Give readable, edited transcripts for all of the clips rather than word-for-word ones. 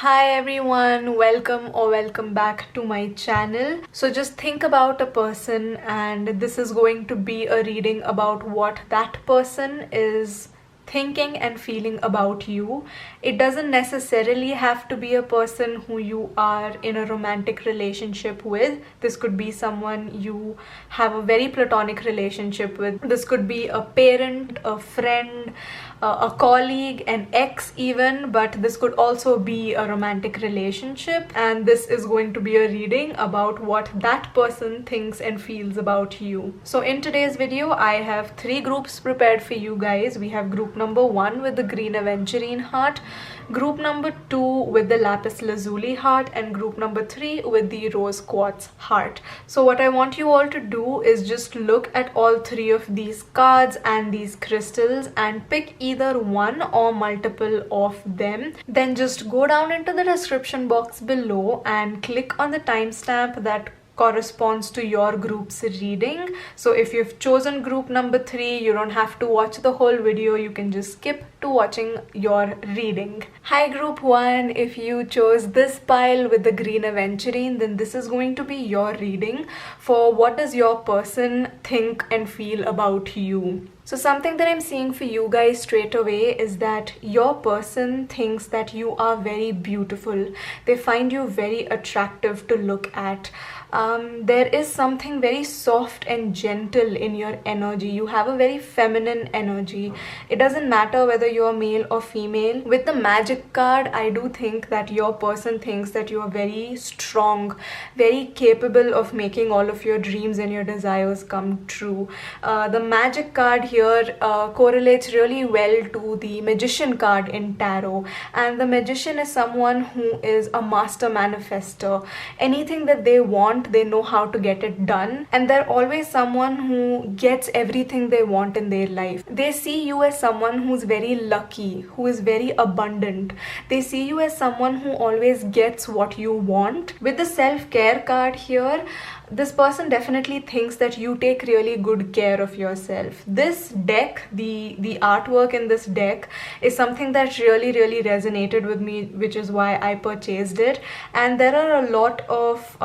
Hi everyone, welcome back to my channel. So just think about a person, and this is going to be a reading about what that person is thinking and feeling about you. It doesn't necessarily have to be a person who you are in a romantic relationship with. This could be someone you have a very platonic relationship with. This could be a parent, a friend, a colleague, an ex even, but this could also be a romantic relationship, and this is going to be a reading about what that person thinks and feels about you. So in today's video I have three groups prepared for you guys. We have group number 1 with the green aventurine heart, group number 2 with the lapis lazuli heart, and group number 3 with the rose quartz heart. So what I want you all to do is just look at all three of these cards and these crystals and pick either one or multiple of them. Then just go down into the description box below and click on the timestamp that corresponds to your group's reading. So if you've chosen group number 3, you don't have to watch the whole video, you can just skip to watching your reading. Hi group 1, if you chose this pile with the green aventurine, then this is going to be your reading for what does your person think and feel about you. So something that I'm seeing for you guys straight away is that your person thinks that you are very beautiful. They find you very attractive to look at. There is something very soft and gentle in your energy. You have a very feminine energy. It doesn't matter whether you're male or female. With the magic card, I do think that your person thinks that you are very strong, very capable of making all of your dreams and your desires come true. The magic card here correlates really well to the magician card in tarot, and the magician is someone who is a master manifester. Anything that they want, they know how to get it done, and they're always someone who gets everything they want in their life. They see you as someone who's very lucky, who is very abundant. They see you as someone who always gets what you want. With the self-care card here, this person definitely thinks that you take really good care of yourself. This deck, the artwork in this deck is something that really resonated with me, which is why I purchased it. And there are a lot of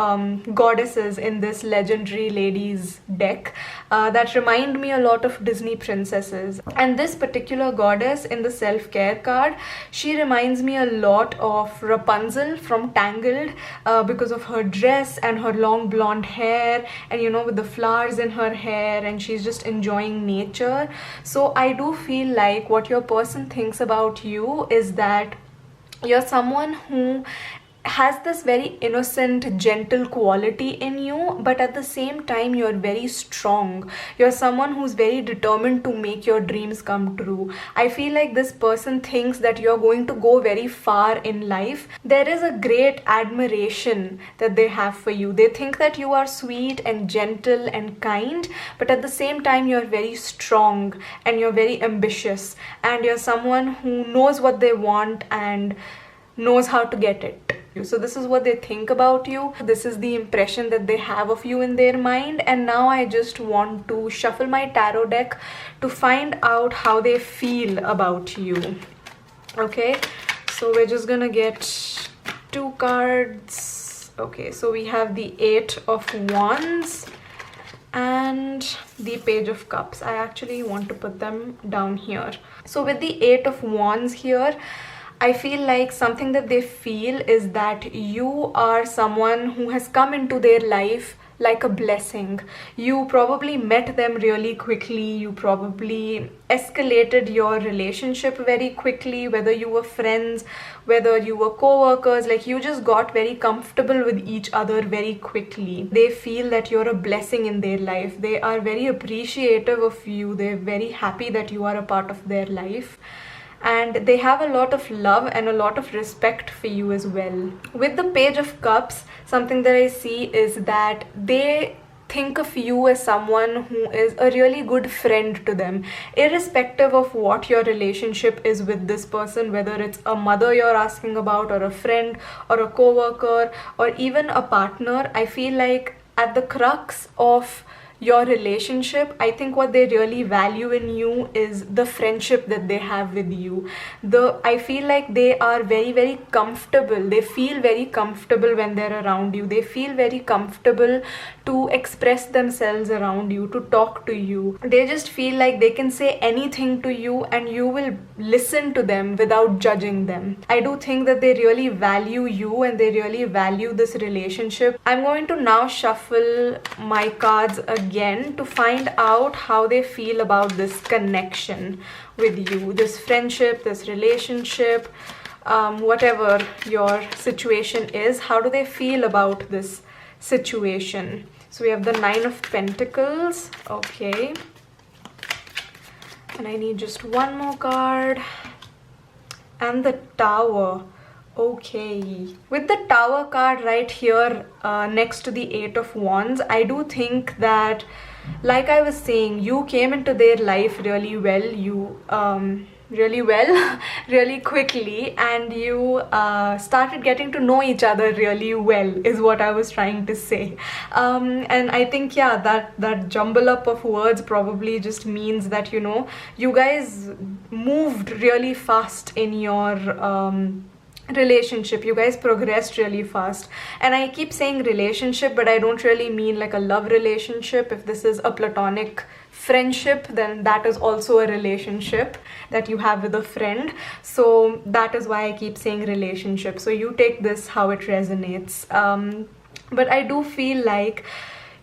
goddesses in this legendary ladies deck that remind me a lot of Disney princesses. And this particular goddess in the self-care card, she reminds me a lot of Rapunzel from Tangled because of her dress and her long blonde hair, and you know, with the flowers in her hair, and she's just enjoying nature. So I do feel like what your person thinks about you is that you're someone who has this very innocent, gentle quality in you, but at the same time you're very strong. You're someone who's very determined to make your dreams come true. I feel like this person thinks that you're going to go very far in life. There is a great admiration that they have for you. They think that you are sweet and gentle and kind, but at the same time you're very strong and you're very ambitious, and you're someone who knows what they want and knows how to get it. So this is what they think about you. This is the impression that they have of you in their mind. And now I just want to shuffle my tarot deck to find out how they feel about you. Okay, so we're just gonna get 2 cards. Okay, so we have the 8 of Wands and the Page of Cups. I actually want to put them down here. So with the 8 of Wands here, I feel like something that they feel is that you are someone who has come into their life like a blessing. You probably met them really quickly. You probably escalated your relationship very quickly, whether you were friends, whether you were co-workers. Like, you just got very comfortable with each other very quickly. They feel that you're a blessing in their life. They are very appreciative of you. They're very happy that you are a part of their life. And they have a lot of love and a lot of respect for you as well. With the Page of Cups, something that I see is that they think of you as someone who is a really good friend to them, irrespective of what your relationship is with this person, whether it's a mother you're asking about, or a friend, or a co-worker, or even a partner. I feel like at the crux of your relationship, I think what they really value in you is the friendship that they have with you. I feel like they are very, very comfortable. They feel very comfortable when they're around you. They feel very comfortable to express themselves around you, to talk to you. They just feel like they can say anything to you and you will listen to them without judging them. I do think that they really value you and they really value this relationship. I'm going to now shuffle my cards again to find out how they feel about this connection with you, this friendship, this relationship, whatever your situation is. How do they feel about this situation? So we have the 9 of Pentacles. Okay, and I need just one more card, and the Tower. Okay, with the Tower card right here next to the 8 of Wands, I do think that, like I was saying, you came into their life really well, really quickly, and you started getting to know each other really well, is what I was trying to say. And I think, yeah, that jumble up of words probably just means that, you know, you guys moved really fast in your relationship. You guys progressed really fast, and I keep saying relationship, but I don't really mean like a love relationship. If this is a platonic friendship, then that is also a relationship that you have with a friend. So that is why I keep saying relationship. So you take this how it resonates. But I do feel like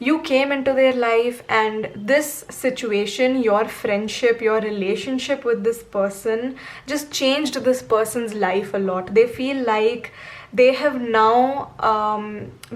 you came into their life, and this situation, your friendship, your relationship with this person just changed this person's life a lot. They feel like they have now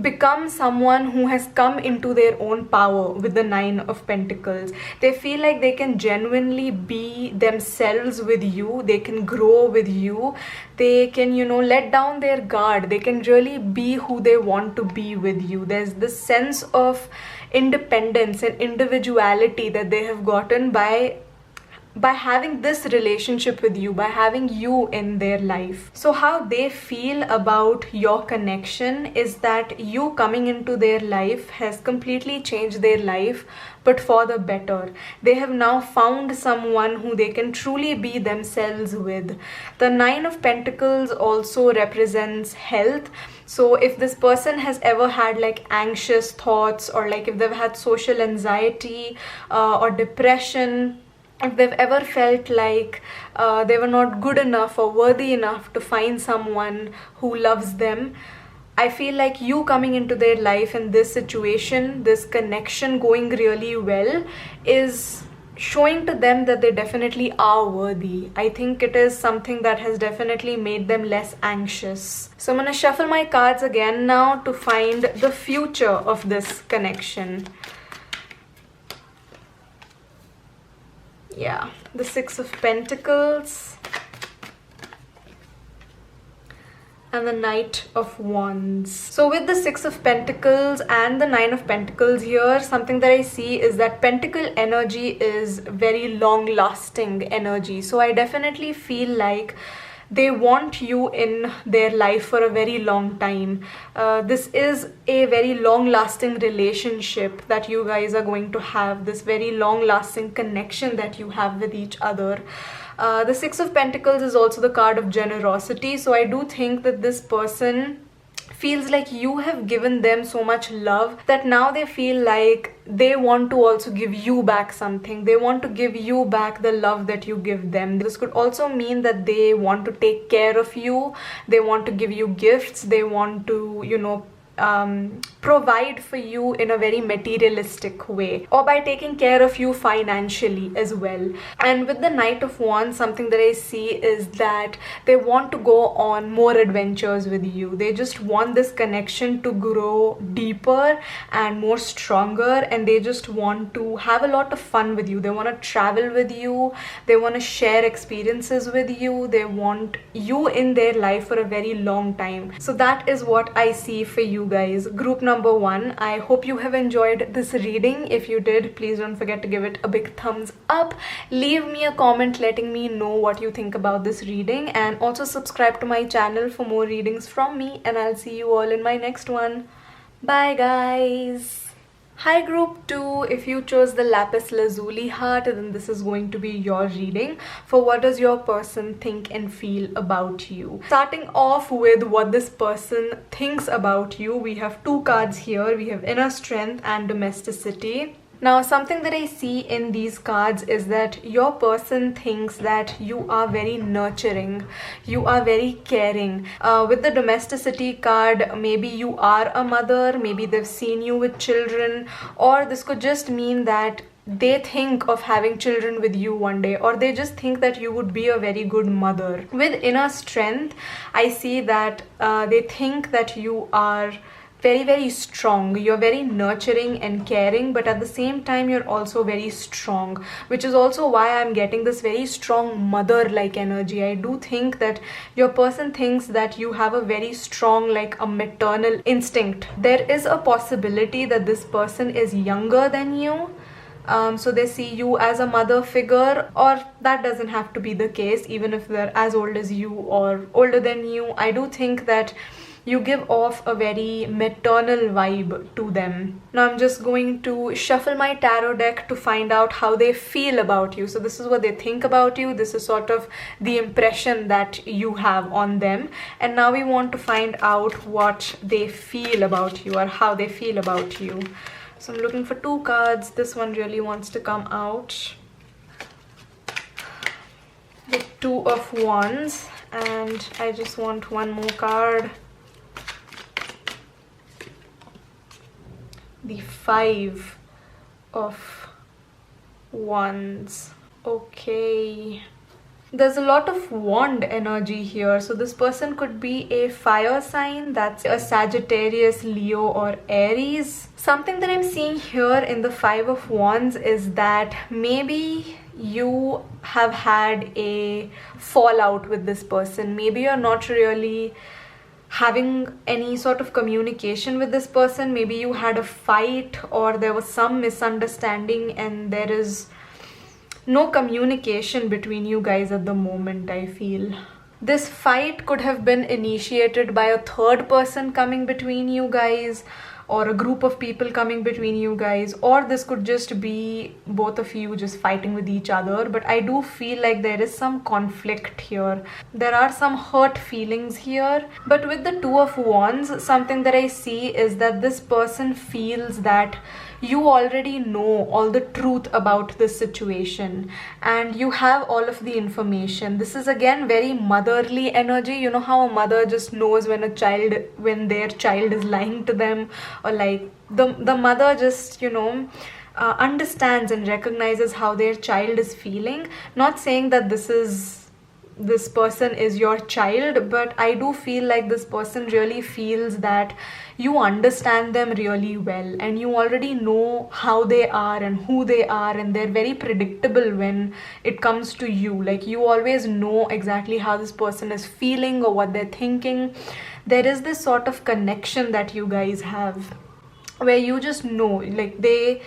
become someone who has come into their own power with the 9 of Pentacles. They feel like they can genuinely be themselves with you. They can grow with you. They can, you know, let down their guard. They can really be who they want to be with you. There's this sense of independence and individuality that they have gotten by having this relationship with you, by having you in their life. So how they feel about your connection is that you coming into their life has completely changed their life, but for the better. They have now found someone who they can truly be themselves with. The 9 of Pentacles also represents health. So if this person has ever had like anxious thoughts, or like if they've had social anxiety or depression, if they've ever felt like they were not good enough or worthy enough to find someone who loves them, I feel like you coming into their life in this situation, this connection going really well, is showing to them that they definitely are worthy. I think it is something that has definitely made them less anxious. So I'm going to shuffle my cards again now to find the future of this connection. Yeah, the 6 of Pentacles and the Knight of Wands. So with the 6 of Pentacles and the 9 of Pentacles here, something that I see is that Pentacle energy is very long-lasting energy. So I definitely feel like they want you in their life for a very long time. This is a very long-lasting relationship that you guys are going to have, this very long-lasting connection that you have with each other. The 6 of Pentacles is also the card of generosity. So I do think that this person feels like you have given them so much love that now they feel like they want to also give you back something. They want to give you back the love that you give them. This could also mean that they want to take care of you. They want to give you gifts. They want to, you know, provide for you in a very materialistic way, or by taking care of you financially as well. And with the Knight of Wands, something that I see is that they want to go on more adventures with you. They just want this connection to grow deeper and more stronger, and they just want to have a lot of fun with you. They want to travel with you. They want to share experiences with you. They want you in their life for a very long time. So that is what I see for you guys, group number 1. I hope you have enjoyed this reading. If you did, please don't forget to give it a big thumbs up. Leave me a comment letting me know what you think about this reading, and also subscribe to my channel for more readings from me, and I'll see you all in my next one. Bye guys. Hi group 2, if you chose the lapis lazuli heart, then this is going to be your reading for what does your person think and feel about you. Starting off with what this person thinks about you, we have two cards here. We have inner strength and domesticity. Now, something that I see in these cards is that your person thinks that you are very nurturing, you are very caring. With the domesticity card, maybe you are a mother, maybe they've seen you with children, or this could just mean that they think of having children with you one day, or they just think that you would be a very good mother. With inner strength, I see that they think that you are very strong, you're very nurturing and caring, but at the same time you're also very strong, which is also why I'm getting this very strong mother-like energy. I do think that your person thinks that you have a very strong, like a maternal instinct. There is a possibility that this person is younger than you. So they see you as a mother figure, or that doesn't have to be the case. Even if they're as old as you or older than you, I do think that you give off a very maternal vibe to them. Now I'm just going to shuffle my tarot deck to find out how they feel about you. So this is what they think about you. This is sort of the impression that you have on them. And now we want to find out what they feel about you, or how they feel about you. So I'm looking for two cards. This one really wants to come out. The Two of Wands. And I just want one more card. The Five of Wands. Okay. There's a lot of wand energy here. So this person could be a fire sign. That's a Sagittarius, Leo, or Aries. Something that I'm seeing here in the Five of Wands is that maybe you have had a fallout with this person. Maybe you're not really having any sort of communication with this person. Maybe you had a fight, or there was some misunderstanding, and there is no communication between you guys at the moment. I feel this fight could have been initiated by a third person coming between you guys, or a group of people coming between you guys, or this could just be both of you just fighting with each other. But I do feel like there is some conflict here. There are some hurt feelings here. But with the Two of Wands, something that I see is that this person feels that you already know all the truth about this situation, and you have all of the information. This is again very motherly energy. You know how a mother just knows when their child is lying to them, or like the mother just, you know, understands and recognizes how their child is feeling. Not saying that this person is your child, but I do feel like this person really feels that you understand them really well, and you already know how they are and who they are, and they're very predictable when it comes to you. Like, you always know exactly how this person is feeling or what they're thinking. There is this sort of connection that you guys have where you just know, like, they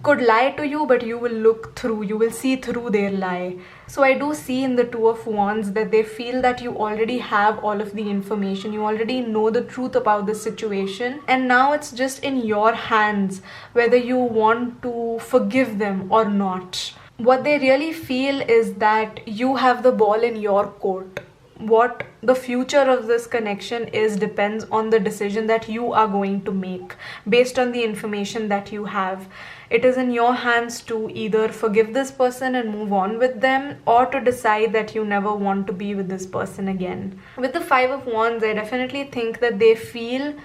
could lie to you, but you will see through their lie. So I do see in the Two of Wands that they feel that you already have all of the information, you already know the truth about the situation, and now it's just in your hands whether you want to forgive them or not. What they really feel is that you have the ball in your court. What the future of this connection is depends on the decision that you are going to make based on the information that you have. It is in your hands to either forgive this person and move on with them, or to decide that you never want to be with this person again. With the Five of Wands, I definitely think that they feel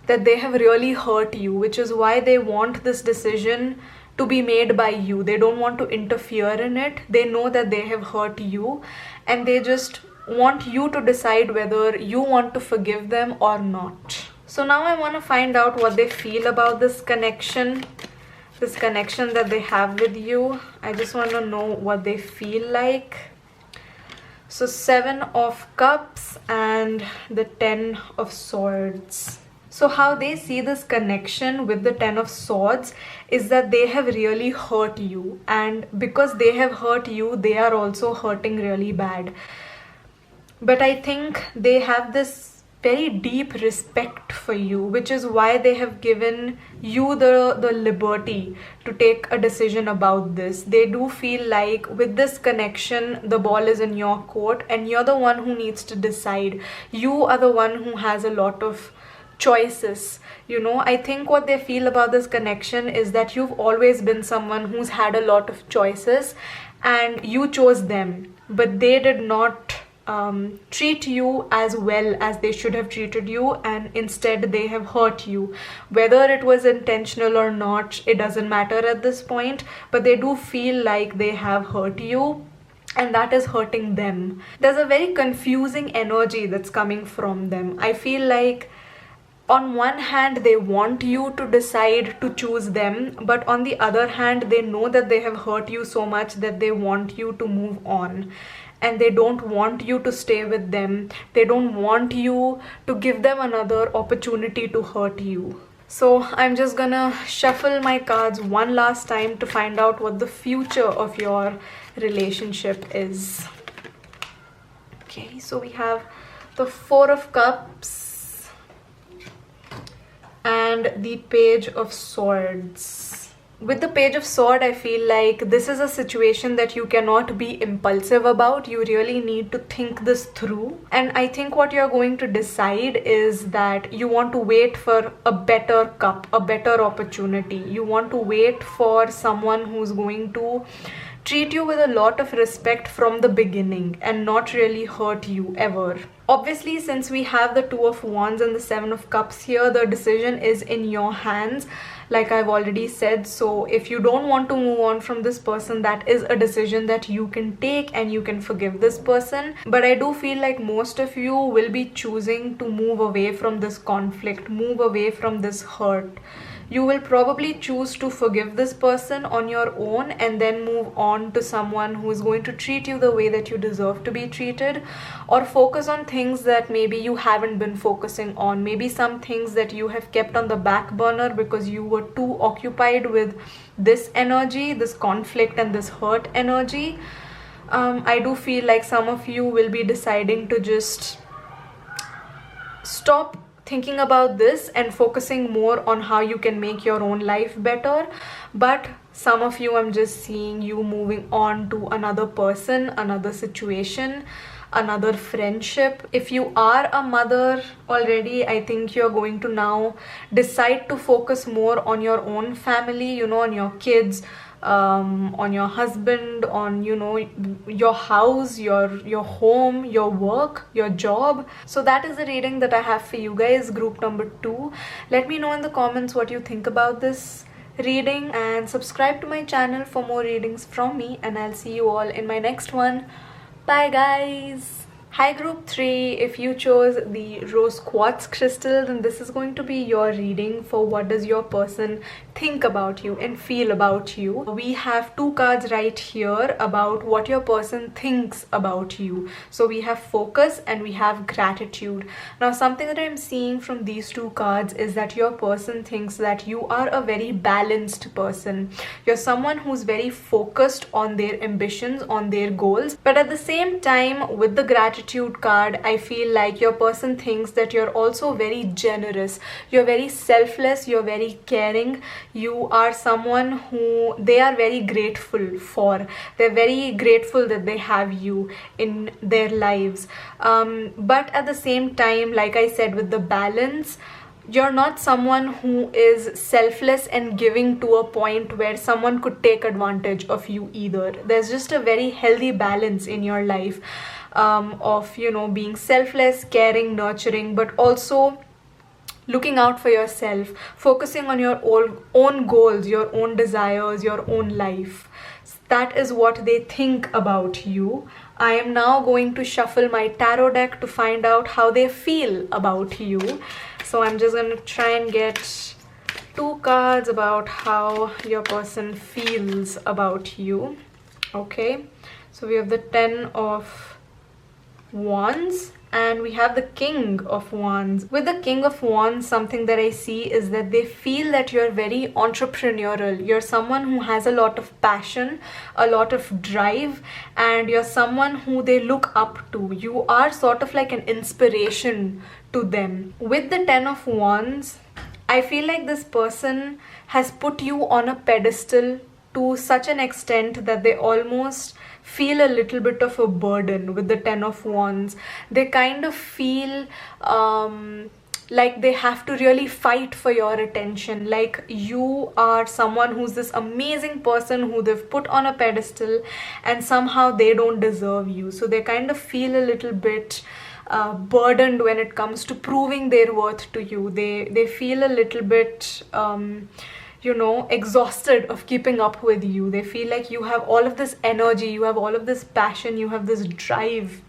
that they have really hurt you, which is why they want this decision to be made by you. They don't want to interfere in it. They know that they have hurt you, and they just want you to decide whether you want to forgive them or not. So now I want to find out what they feel about this connection that they have with you. I just want to know what they feel like. So Seven of Cups and the Ten of Swords. So how they see this connection with the Ten of Swords is that they have really hurt you, and because they have hurt you, they are also hurting really bad. But I think they have this very deep respect for you, which is why they have given you the liberty to take a decision about this. They do feel like with this connection, the ball is in your court and you're the one who needs to decide. You are the one who has a lot of choices. I think what they feel about this connection is that you've always been someone who's had a lot of choices and you chose them, but they did not treat you as well as they should have treated you, and instead they have hurt you. Whether it was intentional or not, it doesn't matter at this point, but they do feel like they have hurt you and that is hurting them. There's a very confusing energy that's coming from them. I feel like on one hand they want you to decide to choose them, but on the other hand they know that they have hurt you so much that they want you to move on, and they don't want you to stay with them. They don't want you to give them another opportunity to hurt you. So I'm just gonna shuffle my cards one last time to find out what the future of your relationship is. Okay, so we have the Four of Cups and the Page of Swords. With the Page of Sword, I feel like this is a situation that you cannot be impulsive about. You really need to think this through. And I think what you're going to decide is that you want to wait for a better cup, a better opportunity. You want to wait for someone who's going to treat you with a lot of respect from the beginning and not really hurt you ever. Obviously, since we have the Two of Wands and the Seven of Cups here, the decision is in your hands, like I've already said. So if you don't want to move on from this person, that is a decision that you can take and you can forgive this person. But I do feel like most of you will be choosing to move away from this conflict, move away from this hurt. You will probably choose to forgive this person on your own and then move on to someone who is going to treat you the way that you deserve to be treated, or focus on things that maybe you haven't been focusing on, maybe some things that you have kept on the back burner because you were too occupied with this energy, this conflict and this hurt energy. I do feel like some of you will be deciding to just stop thinking about this and focusing more on how you can make your own life better. But some of you, I'm just seeing you moving on to another person, another situation, another friendship. If you are a mother already, I think you're going to now decide to focus more on your own family, on your kids, on your husband, on your house, your home, your work, your job. So that is the reading that I have for you guys, group number 2. Let me know in the comments what you think about this reading, and subscribe to my channel for more readings from me, and I'll see you all in my next one. Bye guys. Hi group 3, if you chose the rose quartz crystal, then this is going to be your reading for what does your person think about you and feel about you. We have 2 cards right here about what your person thinks about you. So we have focus and we have gratitude. Now something that I'm seeing from these 2 cards is that your person thinks that you are a very balanced person. You're someone who's very focused on their ambitions, on their goals, but at the same time, with the gratitude card, I feel like your person thinks that you're also very generous, you're very selfless, you're very caring, you are someone who they are very grateful for. They're very grateful that they have you in their lives. But at the same time, like I said, with the balance, you're not someone who is selfless and giving to a point where someone could take advantage of you either. There's just a very healthy balance in your life of being selfless, caring, nurturing, but also looking out for yourself, focusing on your own goals, your own desires, your own life. That is what they think about you. I am now going to shuffle my tarot deck to find out how they feel about you. So I'm just going to try and get 2 cards about how your person feels about you. Okay, so we have the 10 of Wands And we have the King of Wands. With the King of Wands, something that I see is that they feel that you're very entrepreneurial. You're someone who has a lot of passion, a lot of drive, and you're someone who they look up to. You are sort of like an inspiration to them. With the Ten of Wands, I feel like this person has put you on a pedestal to such an extent that they almost feel a little bit of a burden. With the Ten of Wands, they kind of feel like they have to really fight for your attention, like you are someone who's this amazing person who they've put on a pedestal and somehow they don't deserve you. So they kind of feel a little bit burdened when it comes to proving their worth to you. They feel a little bit exhausted of keeping up with you. They feel like you have all of this energy, you have all of this passion, you have this drive,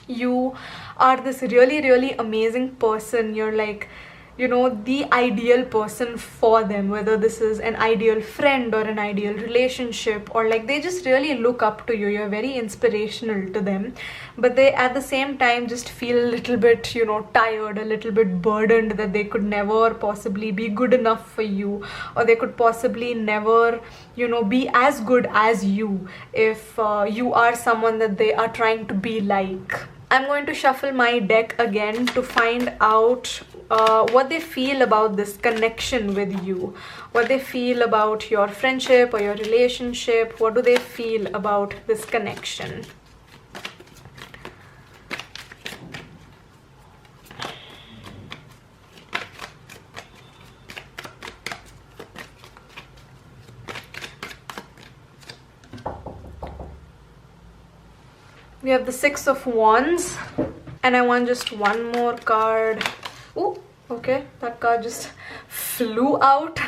you are this really, really amazing person. You're like, the ideal person for them, whether this is an ideal friend or an ideal relationship, or like they just really look up to you. You're very inspirational to them, but they at the same time just feel a little bit, tired, a little bit burdened that they could never possibly be good enough for you, or they could possibly never, be as good as you if you are someone that they are trying to be like. I'm going to shuffle my deck again to find out what they feel about this connection with you, what they feel about your friendship or your relationship. What do they feel about this connection? We have the Six of Wands, and I want just one more card. Oh, okay, that card just flew out.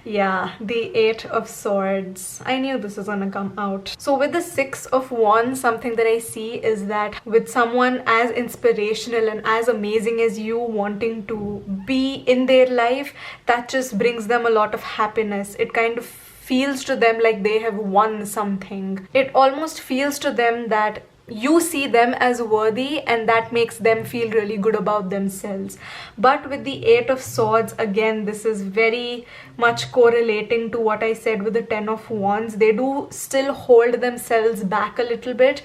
Yeah, the Eight of Swords. I knew this was gonna come out. So with the Six of Wands, something that I see is that with someone as inspirational and as amazing as you wanting to be in their life, that just brings them a lot of happiness. It kind of feels to them like they have won something. It almost feels to them that you see them as worthy, and that makes them feel really good about themselves. But with the Eight of Swords, again, this is very much correlating to what I said with the Ten of Wands. They do still hold themselves back a little bit.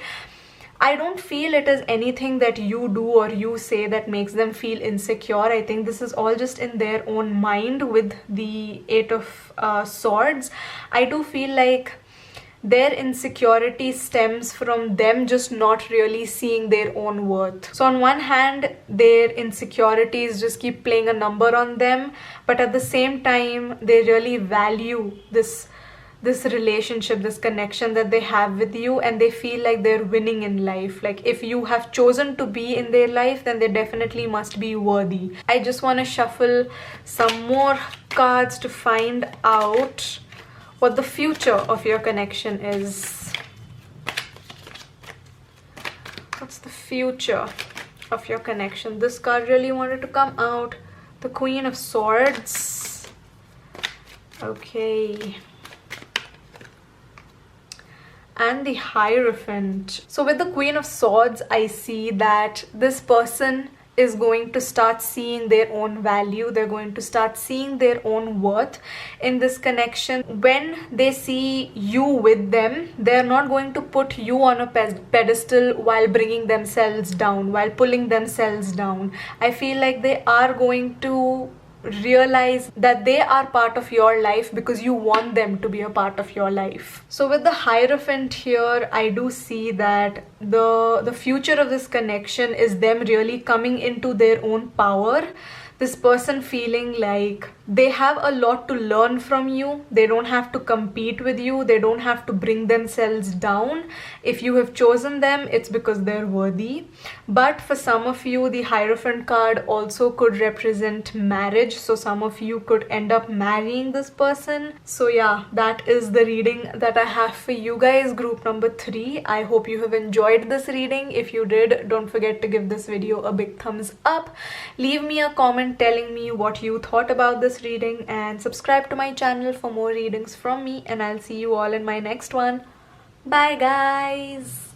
I don't feel it is anything that you do or you say that makes them feel insecure. I think this is all just in their own mind with the Eight of Swords. I do feel like their insecurity stems from them just not really seeing their own worth. So on one hand, their insecurities just keep playing a number on them, but at the same time, they really value this relationship, this connection that they have with you, and they feel like they're winning in life. Like if you have chosen to be in their life, then they definitely must be worthy. I just want to shuffle some more cards to find out what the future of your connection is. What's the future of your connection? This card really wanted to come out. The Queen of Swords. Okay. And the Hierophant. So with the Queen of Swords, I see that this person is going to start seeing their own value. They're going to start seeing their own worth in this connection. When they see you with them, they're not going to put you on a pedestal while bringing themselves down, while pulling themselves down. I feel like they are going to realize that they are part of your life because you want them to be a part of your life. So with the Hierophant here, I do see that the future of this connection is them really coming into their own power. This person feeling like they have a lot to learn from you. They don't have to compete with you. They don't have to bring themselves down. If you have chosen them, it's because they're worthy. But for some of you, the Hierophant card also could represent marriage. So some of you could end up marrying this person. So yeah, that is the reading that I have for you guys, group number 3. I hope you have enjoyed this reading. If you did, don't forget to give this video a big thumbs up. Leave me a comment telling me what you thought about this reading, and subscribe to my channel for more readings from me, and I'll see you all in my next one. Bye guys.